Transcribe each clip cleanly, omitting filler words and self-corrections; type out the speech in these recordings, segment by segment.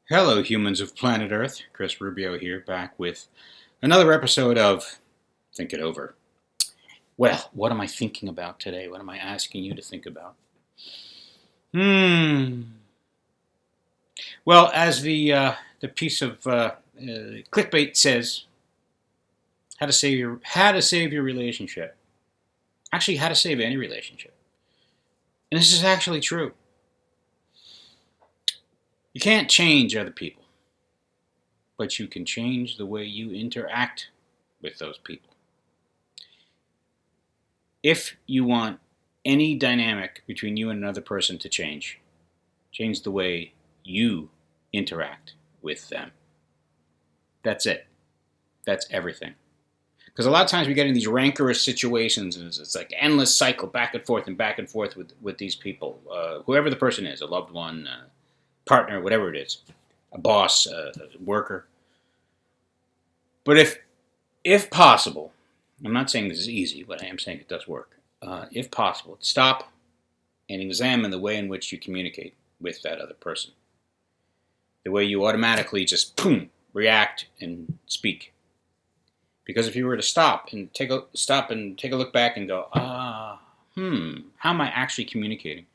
Hello, humans of planet Earth. Chris Rubio here, back with another episode of Think It Over. Well, what am I thinking about today? What am I asking you to think about? Well, as the piece of clickbait says, how to save your relationship. Actually, how to save any relationship. And this is actually true. You can't change other people, but you can change the way you interact with those people. If you want any dynamic between you and another person to change the way you interact with them. That's it. That's everything. Because a lot of times we get in these rancorous situations, and it's like endless cycle back and forth with these people, whoever the person is, a loved one, partner, whatever it is, a boss, a worker. But if possible, I'm not saying this is easy, but I am saying it does work. If possible, stop and examine the way in which you communicate with that other person. The way you automatically just react and speak. Because if you were to stop and take a look back and go, how am I actually communicating?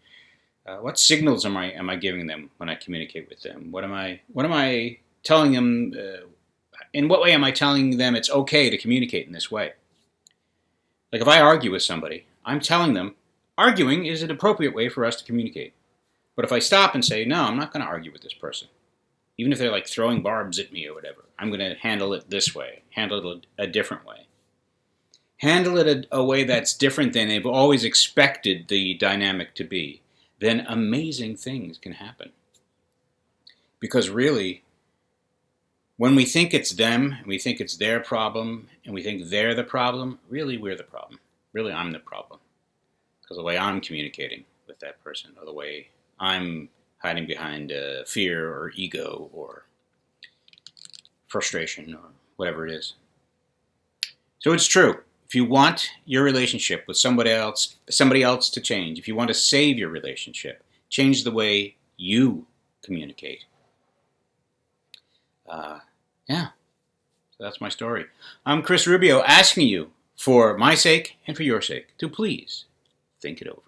What signals am I giving them when I communicate with them? What am I telling them? In what way am I telling them it's okay to communicate in this way? Like if I argue with somebody, I'm telling them arguing is an appropriate way for us to communicate. But if I stop and say, no, I'm not going to argue with this person, even if they're like throwing barbs at me or whatever, I'm going to handle it this way, handle it a different way. Handle it a way that's different than they've always expected the dynamic to be. Then amazing things can happen. Because really, when we think it's them, and we think it's their problem, and we think they're the problem, really we're the problem. Really I'm the problem. Because the way I'm communicating with that person, or the way I'm hiding behind fear or ego or frustration or whatever it is. So it's true. If you want your relationship with somebody else to change, if you want to save your relationship, change the way you communicate. So that's my story. I'm Chris Rubio, asking you, for my sake and for your sake, to please think it over.